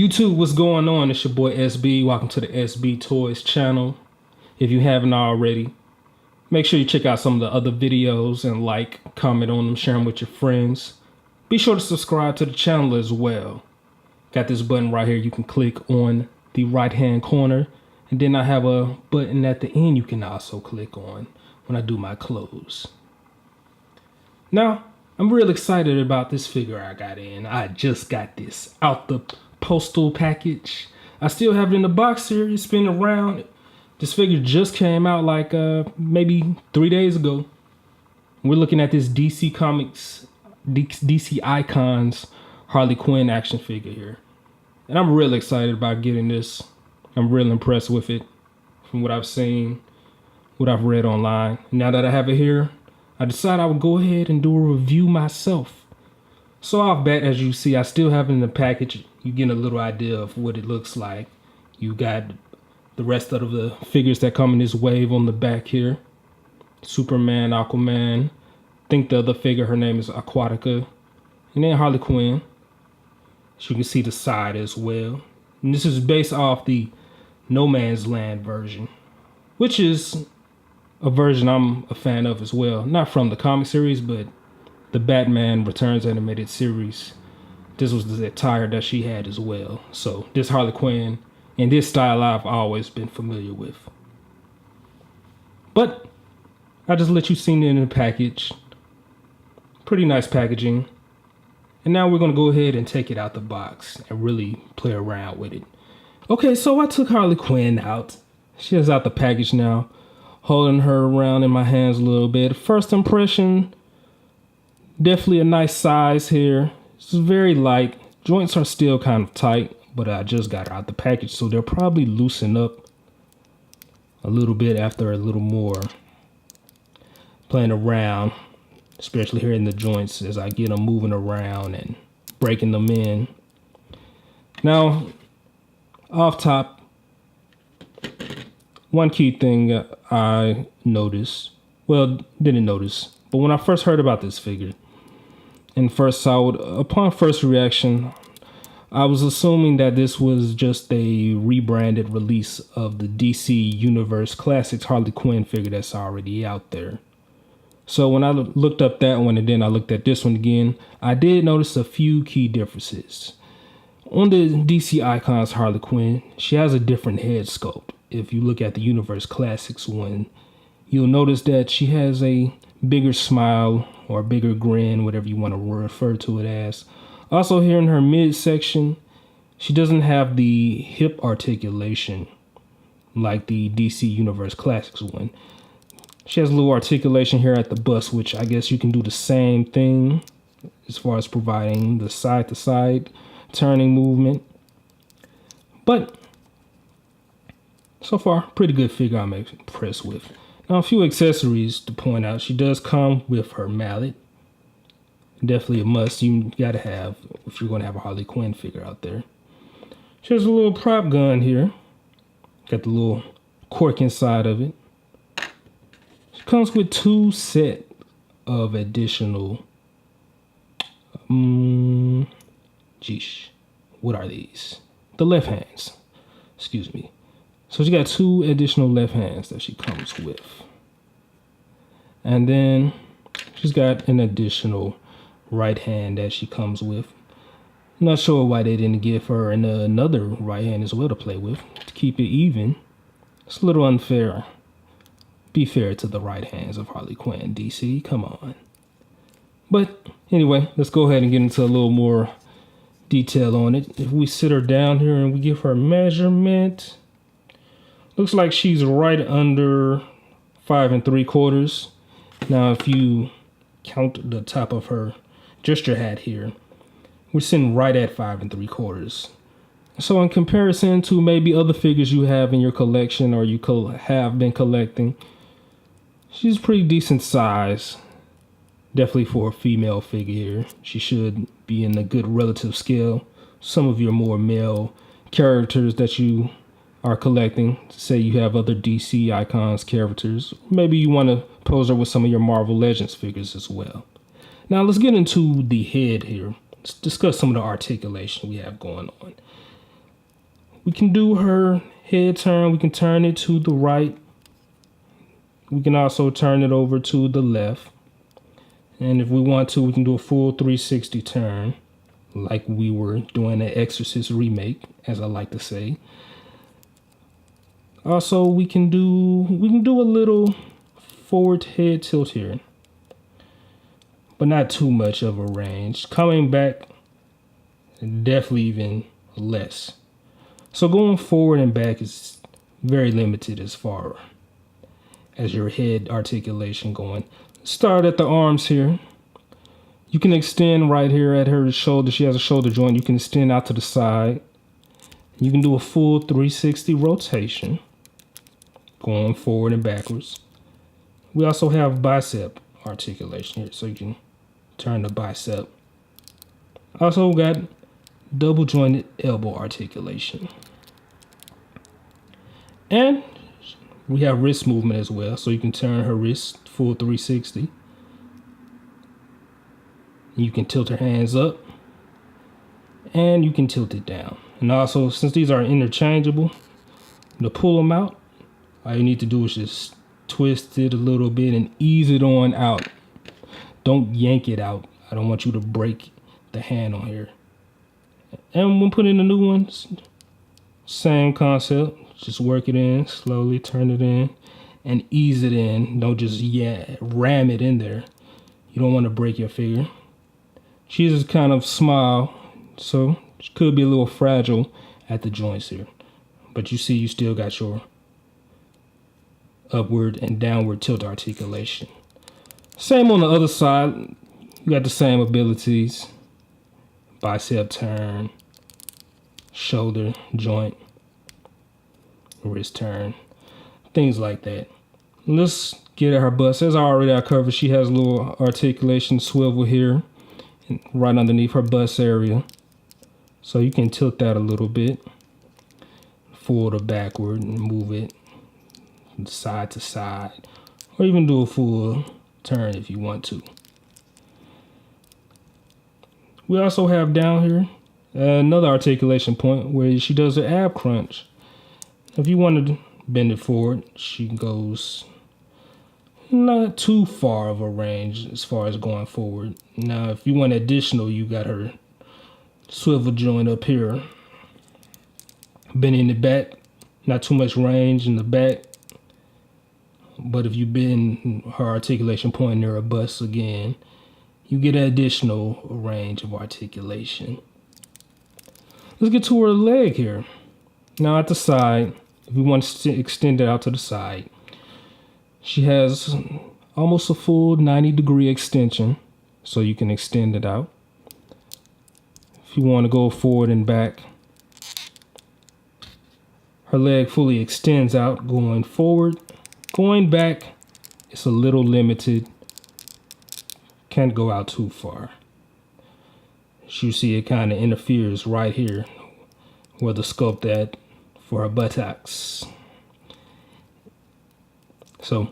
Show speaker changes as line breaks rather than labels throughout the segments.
YouTube, what's going on? It's your boy SB. Welcome to the SB Toys channel. If you haven't already, make sure you check out some of the other videos and like, comment on them, share them with your friends. Be sure to subscribe to the channel as well. Got this button right here you can click on the right hand corner, and then I have a button at the end you can also click on when I do my close. Now, I'm real excited about this figure I got in. I just got this out the postal package. I still have it in the box here. It's been around. This figure just came out like maybe 3 days ago. We're looking at this DC Comics, DC Icons Harley Quinn action figure here. And I'm really excited about getting this. I'm real impressed with it from what I've seen, what I've read online. Now that I have it here, I decided I would go ahead and do a review myself. So off bat, as you see, I still have it in the package. You get a little idea of what it looks like. You got the rest of the figures that come in this wave on the back here. Superman, Aquaman. I think the other figure, her name is Aquatica. And then Harley Quinn. So you can see the side as well. And this is based off the No Man's Land version, which is a version I'm a fan of as well. Not from the comic series, but the Batman Returns animated series. This was the attire that she had as well. So this Harley Quinn and this style I've always been familiar with. But I just let you see it in the package. Pretty nice packaging. And now we're going to go ahead and take it out the box and really play around with it. Okay, so I took Harley Quinn out. She is out the package now. Holding her around in my hands a little bit. First impression, definitely a nice size here. It's very light. Joints are still kind of tight, but I just got her out the package, so they'll probably loosen up a little bit after a little more playing around, especially here in the joints as I get them moving around and breaking them in. Now, off top, one key thing I noticed, well, didn't notice, but when I first heard about this figure and first saw it, upon first reaction, I was assuming that this was just a rebranded release of the DC Universe Classics Harley Quinn figure that's already out there. So when I looked up that one and then I looked at this one again, I did notice a few key differences. On the DC Icons Harley Quinn, she has a different head sculpt. If you look at the Universe Classics one, you'll notice that she has a bigger smile or a bigger grin, whatever you want to refer to it as. Also here in her midsection, she doesn't have the hip articulation like the DC Universe Classics one. She has a little articulation here at the bust, which I guess you can do the same thing as far as providing the side to side turning movement. But so far, pretty good figure I'm impressed with. Now, a few accessories to point out. She does come with her mallet. Definitely a must. You gotta have if you're gonna have a Harley Quinn figure out there. She has a little prop gun here. Got the little cork inside of it. She comes with 2 sets of additional. Geesh, what are these? The left hands. Excuse me. So she got 2 additional left hands that she comes with. And then she's got an additional right hand that she comes with. I'm not sure why they didn't give her another right hand as well to play with to keep it even. It's a little unfair. Be fair to the right hands of Harley Quinn, DC. Come on. But anyway, let's go ahead and get into a little more detail on it. If we sit her down here and we give her measurement, looks like she's right under 5 3/4. Now, if you count the top of her gesture hat here, we're sitting right at 5 3/4. So in comparison to maybe other figures you have in your collection or you have been collecting, she's pretty decent size. Definitely for a female figure here. She should be in a good relative scale. Some of your more male characters that you are collecting, say you have other DC Icons characters, maybe you want to pose her with some of your Marvel Legends figures as well. Now let's get into the head here. Let's discuss some of the articulation we have going on. We can do her head turn. We can turn it to the right. We can also turn it over to the left. And if we want to, we can do a full 360 turn like we were doing the Exorcist remake, as I like to say. Also, we can do a little forward head tilt here, but not too much of a range. Coming back, definitely even less. So going forward and back is very limited as far as your head articulation going. Start at the arms here. You can extend right here at her shoulder. She has a shoulder joint. You can extend out to the side. You can do a full 360 rotation, going forward and backwards. We also have bicep articulation here, so you can turn the bicep. Also got double jointed elbow articulation. And we have wrist movement as well, so you can turn her wrist full 360. You can tilt her hands up and you can tilt it down. And also, since these are interchangeable, to pull them out, all you need to do is just twist it a little bit and ease it on out. Don't yank it out. I don't want you to break the hand on here. And when putting the new ones, same concept. Just work it in, slowly turn it in and ease it in. Don't just ram it in there. You don't want to break your figure. She's just kind of small, so she could be a little fragile at the joints here. But you see, you still got your upward and downward tilt articulation. Same on the other side. You got the same abilities. Bicep turn, shoulder joint, wrist turn, things like that. Let's get at her bust. As I already covered, she has a little articulation swivel here, right underneath her bust area. So you can tilt that a little bit, forward or backward, and move it side to side, or even do a full turn if you want to. We also have down here another articulation point where she does an ab crunch. If you want to bend it forward, she goes not too far of a range as far as going forward. Now, if you want additional, you got her swivel joint up here, bending it back, not too much range in the back. But if you bend her articulation point near her bust again, you get an additional range of articulation. Let's get to her leg here. Now at the side, if we want to extend it out to the side, she has almost a full 90-degree extension, so you can extend it out. If you want to go forward and back, her leg fully extends out, going forward. Going back, it's a little limited. Can't go out too far. As you see, it kind of interferes right here where the sculpt at for her buttocks. So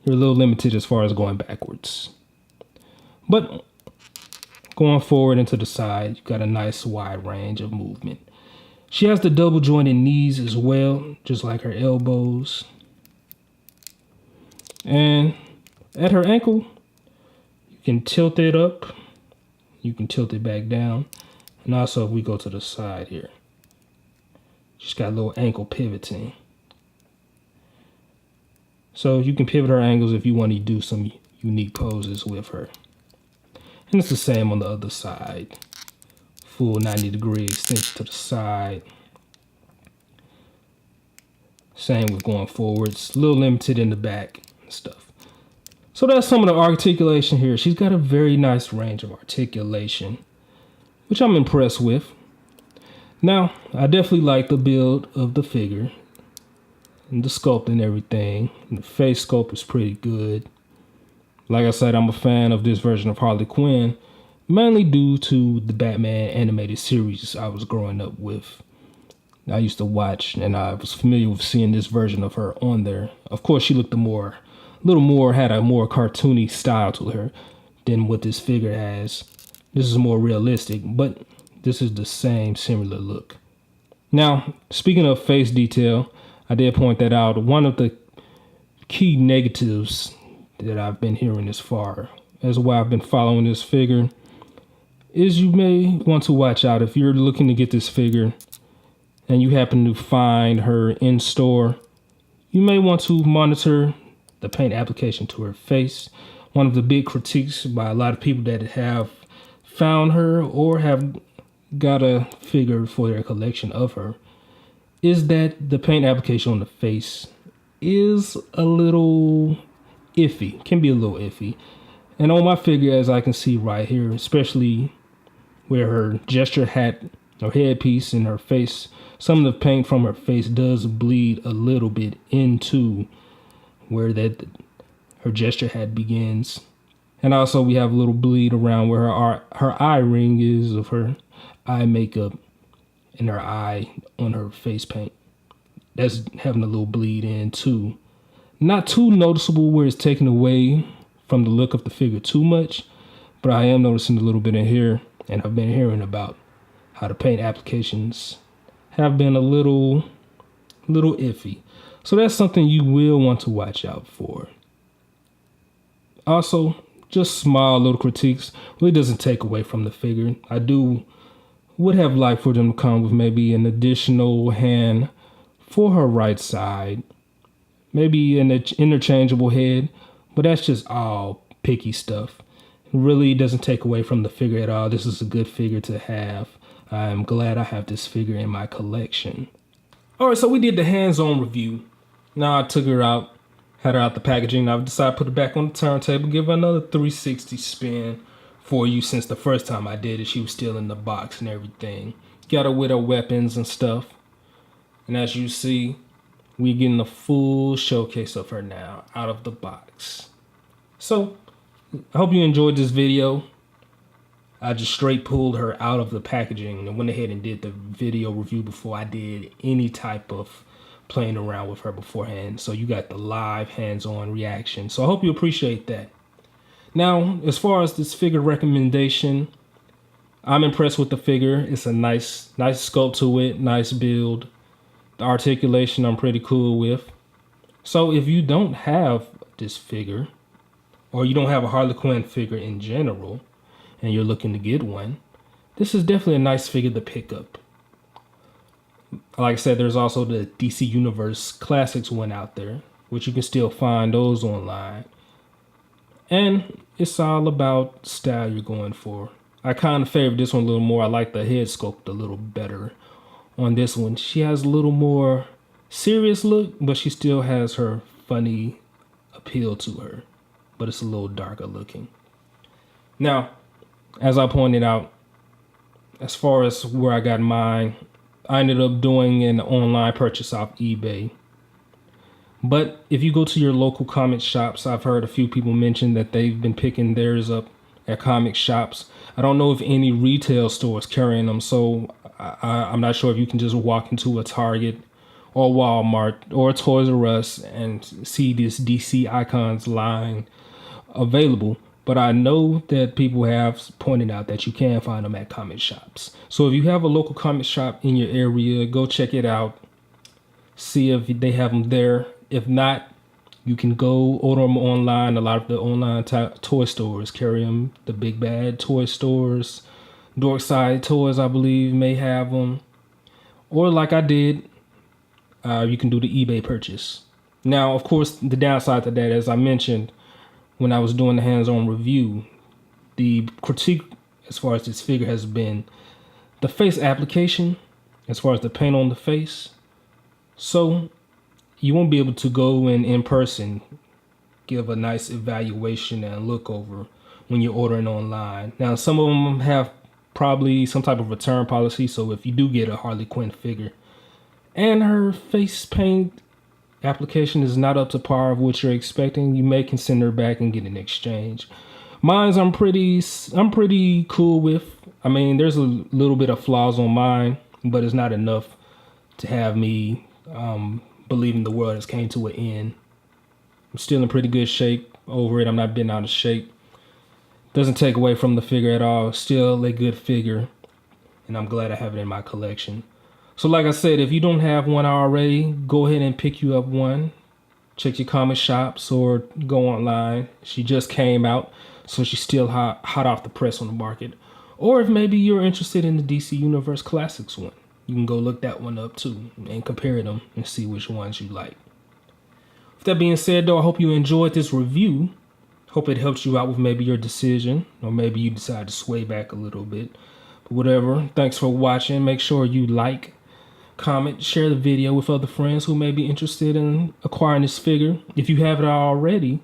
you're a little limited as far as going backwards. But going forward and to the side, you've got a nice wide range of movement. She has the double jointed knees as well, just like her elbows. And at her ankle, you can tilt it up, you can tilt it back down. And also if we go to the side here, she's got a little ankle pivoting. So you can pivot her ankles if you want to do some unique poses with her. And it's the same on the other side. Full 90-degree extension to the side. Same with going forwards, a little limited in the back and stuff. So that's some of the articulation here. She's got a very nice range of articulation, which I'm impressed with. Now, I definitely like the build of the figure and the sculpt and everything. And the face sculpt is pretty good. Like I said, I'm a fan of this version of Harley Quinn, mainly due to the Batman animated series I was growing up with. I used to watch, and I was familiar with seeing this version of her on there. Of course, she looked had a more cartoony style to her than what this figure has. This is more realistic, but this is the same similar look. Now, speaking of face detail, I did point that out. One of the key negatives that I've been hearing this far, as why I've been following this figure, is you may want to watch out if you're looking to get this figure and you happen to find her in store. You may want to monitor the paint application to her face. One of the big critiques by a lot of people that have found her or have got a figure for their collection of her is that the paint application on the face is a little iffy, can be a little iffy. And on my figure, as I can see right here, especially where her gesture hat or headpiece in her face, some of the paint from her face does bleed a little bit into where that her gesture hat begins. And also we have a little bleed around where her eye ring is of her eye makeup and her eye on her face paint. That's having a little bleed in too. Not too noticeable where it's taken away from the look of the figure too much, but I am noticing a little bit in here, and I've been hearing about how the paint applications have been a little iffy. So that's something you will want to watch out for. Also, just small little critiques really doesn't take away from the figure. I would have liked for them to come with maybe an additional hand for her right side, maybe an interchangeable head, but that's just all picky stuff. It really doesn't take away from the figure at all. This is a good figure to have. I'm glad I have this figure in my collection. All right, so we did the hands-on review. Now I took her out, had her out the packaging. I've decided to put it back on the turntable, give her another 360 spin for you, since the first time I did it, she was still in the box and everything. Got her with her weapons and stuff. And as you see, we're getting a full showcase of her now out of the box. So I hope you enjoyed this video. I just straight pulled her out of the packaging and went ahead and did the video review before I did any type of playing around with her beforehand. So you got the live hands-on reaction. So I hope you appreciate that. Now, as far as this figure recommendation, I'm impressed with the figure. It's a nice sculpt to it, nice build. The articulation I'm pretty cool with. So if you don't have this figure, or you don't have a Harley Quinn figure in general, and you're looking to get one, this is definitely a nice figure to pick up. Like I said, there's also the DC Universe Classics one out there, which you can still find those online. And it's all about style you're going for. I kind of favor this one a little more. I like the head sculpt a little better on this one. She has a little more serious look, but she still has her funny appeal to her, but it's a little darker looking. Now, as I pointed out, as far as where I got mine, I ended up doing an online purchase off eBay. But if you go to your local comic shops, I've heard a few people mention that they've been picking theirs up at comic shops. I don't know if any retail stores carrying them, so I'm not sure if you can just walk into a Target or Walmart or Toys R Us and see this DC Icons line available. But I know that people have pointed out that you can find them at comic shops. So if you have a local comic shop in your area, go check it out. See if they have them there. If not, you can go order them online. A lot of the online toy stores carry them. The Big Bad toy stores, Dorkside Toys, I believe, may have them. Or like I did, you can do the eBay purchase. Now, of course, the downside to that, as I mentioned, when I was doing the hands-on review, the critique as far as this figure has been the face application, as far as the paint on the face. So you won't be able to go in person, give a nice evaluation and look over when you're ordering online. Now, some of them have probably some type of return policy, so if you do get a Harley Quinn figure and her face paint application is not up to par of what you're expecting, you may can send her back and get an exchange. Mine's I'm pretty cool with. I mean, there's a little bit of flaws on mine, but it's not enough to have me believing the world has came to an end. I'm still in pretty good shape over it. I'm not been out of shape. Doesn't take away from the figure at all. Still a good figure, and I'm glad I have it in my collection. So like I said, if you don't have one already, go ahead and pick you up one. Check your comic shops or go online. She just came out, so she's still hot off the press on the market. Or if maybe you're interested in the DC Universe Classics one, you can go look that one up too and compare them and see which ones you like. With that being said though, I hope you enjoyed this review. Hope it helps you out with maybe your decision, or maybe you decide to sway back a little bit. But whatever, thanks for watching. Make sure you like, comment, share the video with other friends who may be interested in acquiring this figure. If you have it already,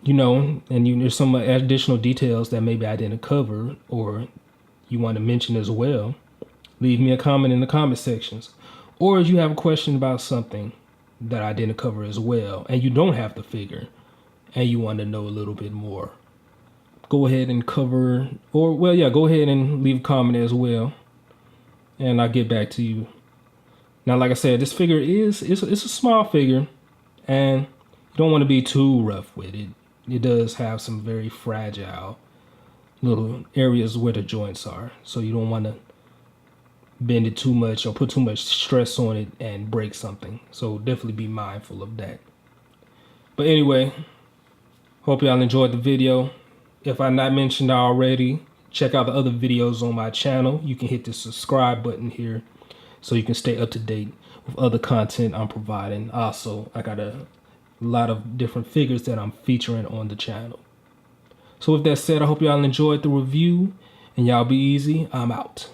you know, and there's some additional details that maybe I didn't cover or you want to mention as well, leave me a comment in the comment sections. Or if you have a question about something that I didn't cover as well and you don't have the figure and you want to know a little bit more, go ahead and cover, or well, yeah, go ahead and leave a comment as well, and I'll get back to you. Now, like I said, this figure it's a small figure, and you don't want to be too rough with it. It does have some very fragile little areas where the joints are, so you don't want to bend it too much or put too much stress on it and break something. So definitely be mindful of that. But anyway, hope y'all enjoyed the video. If I not mentioned already, check out the other videos on my channel. You can hit the subscribe button here so you can stay up to date with other content I'm providing. Also, I got a lot of different figures that I'm featuring on the channel. So with that said, I hope y'all enjoyed the review, and y'all be easy. I'm out.